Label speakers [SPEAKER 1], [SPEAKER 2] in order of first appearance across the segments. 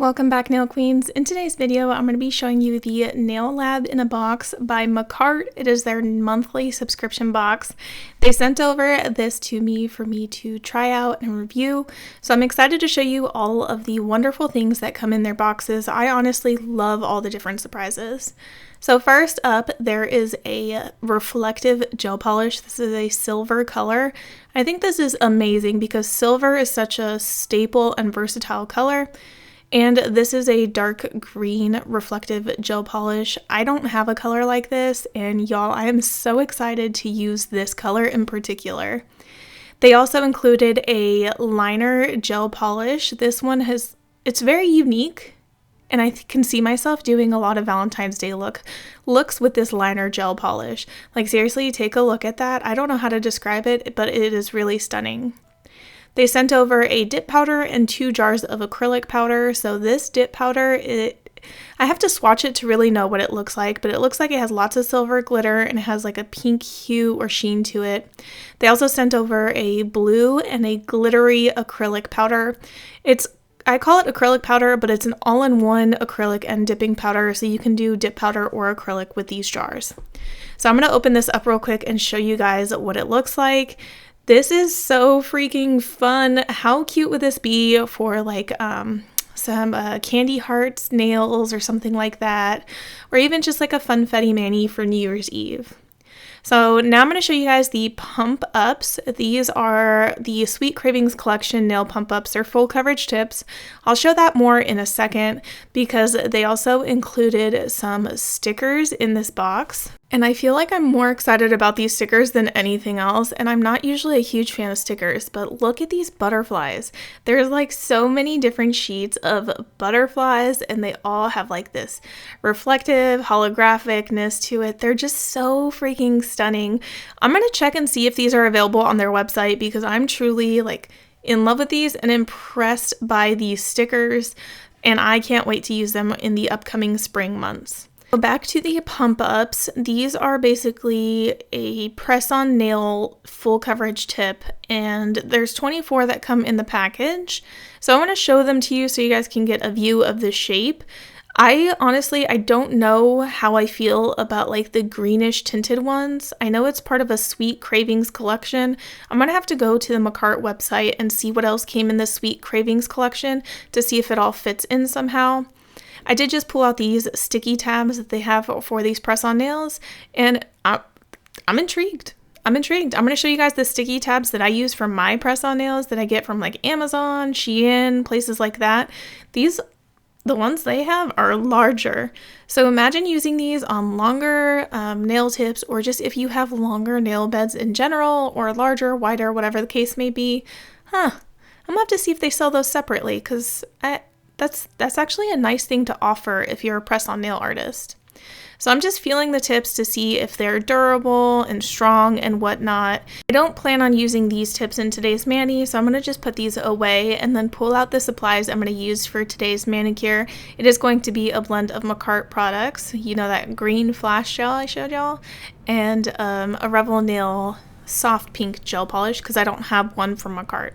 [SPEAKER 1] Welcome back, Nail Queens. In today's video, I'm going to be showing you the Nail Lab in a Box by Makartt. It is their monthly subscription box. They sent over this to me for me to try out and review, so I'm excited to show you all of the wonderful things that come in their boxes. I honestly love all the different surprises. So first up, there is a reflective gel polish. This is a silver color. I think this is amazing because silver is such a staple and versatile color. And this is a dark green reflective gel polish. I don't have a color like this, and y'all, I am so excited to use this color in particular. They also included a liner gel polish. This one it's very unique, and I can see myself doing a lot of Valentine's Day looks with this liner gel polish. Like, seriously, take a look at that. I don't know how to describe it, but it is really stunning. They sent over a dip powder and 2 jars of acrylic powder. So this dip powder, I have to swatch it to really know what it looks like, but it looks like it has lots of silver glitter and it has like a pink hue or sheen to it. They also sent over a blue and a glittery acrylic powder. I call it acrylic powder, but it's an all-in-one acrylic and dipping powder, so you can do dip powder or acrylic with these jars. So I'm going to open this up real quick and show you guys what it looks like. This is so freaking fun. How cute would this be for like some candy hearts nails or something like that, or even just like a Confetti mani for New Year's Eve. So now I'm going to show you guys the pump ups. These are the Sweet Cravings Collection nail pump ups. They're full coverage tips. I'll show that more in a second because they also included some stickers in this box. And I feel like I'm more excited about these stickers than anything else, and I'm not usually a huge fan of stickers, but look at these butterflies. There's like so many different sheets of butterflies, and they all have like this reflective holographicness to it. They're just so freaking stunning. I'm gonna check and see if these are available on their website because I'm truly like in love with these and impressed by these stickers, and I can't wait to use them in the upcoming spring months. So back to the pump ups. These are basically a press-on nail full coverage tip, and there's 24 that come in the package. So I want to show them to you so you guys can get a view of the shape. I don't know how I feel about like the greenish tinted ones. I know it's part of a Sweet Cravings collection. I'm gonna have to go to the Makartt website and see what else came in the Sweet Cravings collection to see if it all fits in somehow. I did just pull out these sticky tabs that they have for these press-on nails, and I'm intrigued. I'm going to show you guys the sticky tabs that I use for my press-on nails that I get from like Amazon, Shein, places like that. The ones they have are larger. So imagine using these on longer nail tips, or just if you have longer nail beds in general, or larger, wider, whatever the case may be. I'm gonna have to see if they sell those separately, because that's actually a nice thing to offer if you're a press-on nail artist. So I'm just feeling the tips to see if they're durable and strong and whatnot. I don't plan on using these tips in today's mani, so I'm going to just put these away and then pull out the supplies I'm going to use for today's manicure. It is going to be a blend of Makartt products. You know, that green flash gel I showed y'all, and a Revel nail soft pink gel polish because I don't have one from Makartt.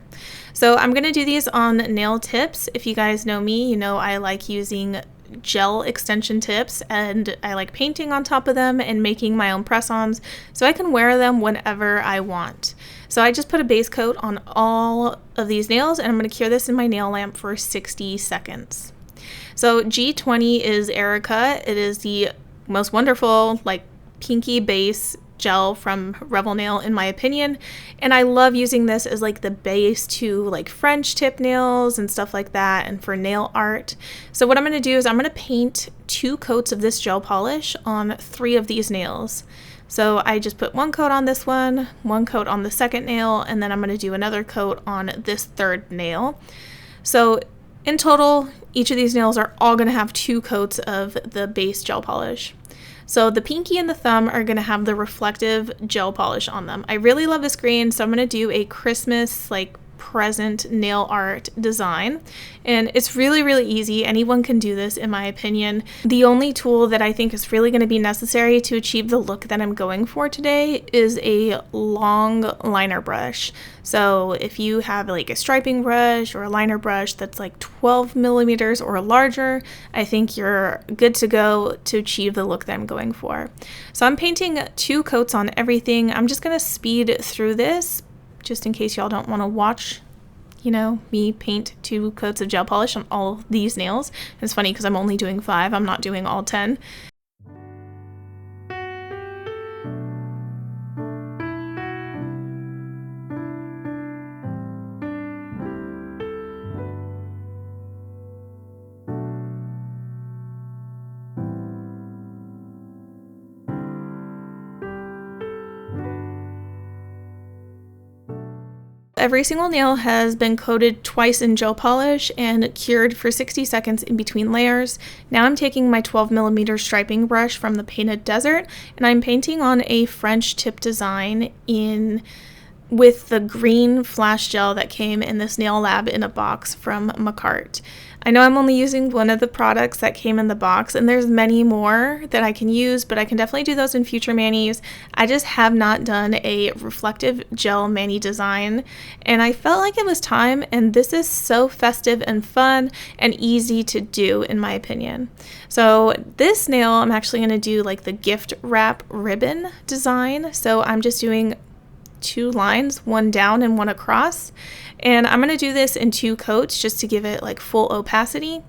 [SPEAKER 1] So I'm going to do these on nail tips. If you guys know me, you know I like using gel extension tips, and I like painting on top of them and making my own press-ons so I can wear them whenever I want. So I just put a base coat on all of these nails, and I'm going to cure this in my nail lamp for 60 seconds. So G20 is Erica. It is the most wonderful like pinky base gel from Revel Nail in my opinion, and I love using this as like the base to like French tip nails and stuff like that, and for nail art. So what I'm going to do is I'm going to paint 2 coats of this gel polish on 3 of these nails. So I just put 1 coat on this one coat on the second nail, and then I'm going to do another coat on this third nail. So in total, each of these nails are all going to have 2 coats of the base gel polish. So the pinky and the thumb are going to have the reflective gel polish on them. I really love this green, so I'm going to do a Christmas like present nail art design. And it's really, really easy. Anyone can do this, in my opinion. The only tool that I think is really going to be necessary to achieve the look that I'm going for today is a long liner brush. So if you have like a striping brush or a liner brush that's like 12 millimeters or larger, I think you're good to go to achieve the look that I'm going for. So I'm painting 2 coats on everything. I'm just going to speed through this just in case y'all don't want to watch, you know, me paint 2 coats of gel polish on all of these nails. It's funny because I'm only doing 5. I'm not doing all 10. Every single nail has been coated twice in gel polish and cured for 60 seconds in between layers. Now I'm taking my 12 millimeter striping brush from the Painted Desert and I'm painting on a French tip design with the green flash gel that came in this nail lab in a box from Makartt. I know I'm only using one of the products that came in the box, and there's many more that I can use, but I can definitely do those in future manis. I just have not done a reflective gel mani design, and I felt like it was time, and this is so festive and fun and easy to do, in my opinion. So this nail, I'm actually going to do like the gift wrap ribbon design. So I'm just doing 2 lines, one down and one across, and I'm going to do this in 2 coats just to give it like full opacity.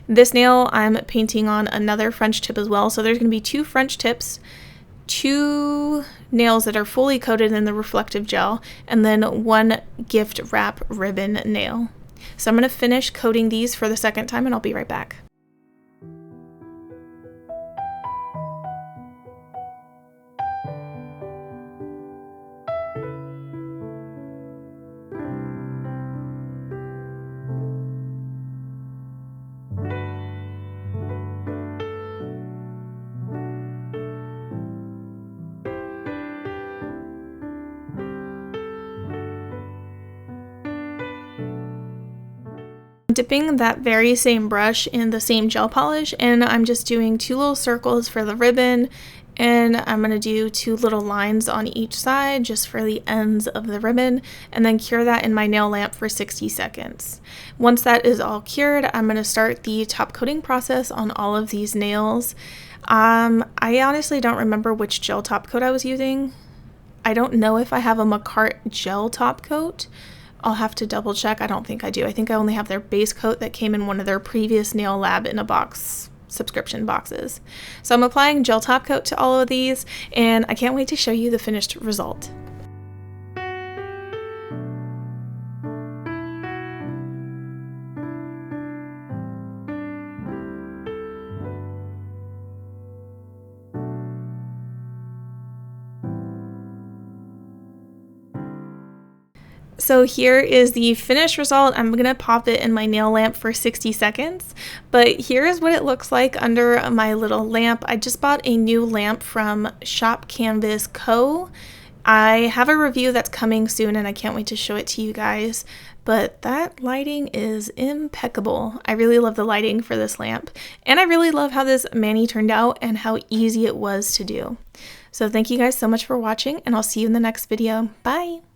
[SPEAKER 1] This nail I'm painting on another French tip as well, so there's going to be 2 French tips, 2 nails that are fully coated in the reflective gel, and then 1 gift wrap ribbon nail. So I'm going to finish coating these for the second time and I'll be right back. Dipping that very same brush in the same gel polish, and I'm just doing 2 little circles for the ribbon, and I'm going to do 2 little lines on each side just for the ends of the ribbon, and then cure that in my nail lamp for 60 seconds. Once that is all cured, I'm going to start the top coating process on all of these nails. I honestly don't remember which gel top coat I was using. I don't know if I have a Makartt gel top coat. I'll have to double check. I don't think I do. I think I only have their base coat that came in one of their previous nail lab in a box subscription boxes. So I'm applying gel top coat to all of these, and I can't wait to show you the finished result. So here is the finished result. I'm going to pop it in my nail lamp for 60 seconds, but here's what it looks like under my little lamp. I just bought a new lamp from Shop Canvas Co. I have a review that's coming soon and I can't wait to show it to you guys, but that lighting is impeccable. I really love the lighting for this lamp, and I really love how this mani turned out and how easy it was to do. So thank you guys so much for watching, and I'll see you in the next video. Bye!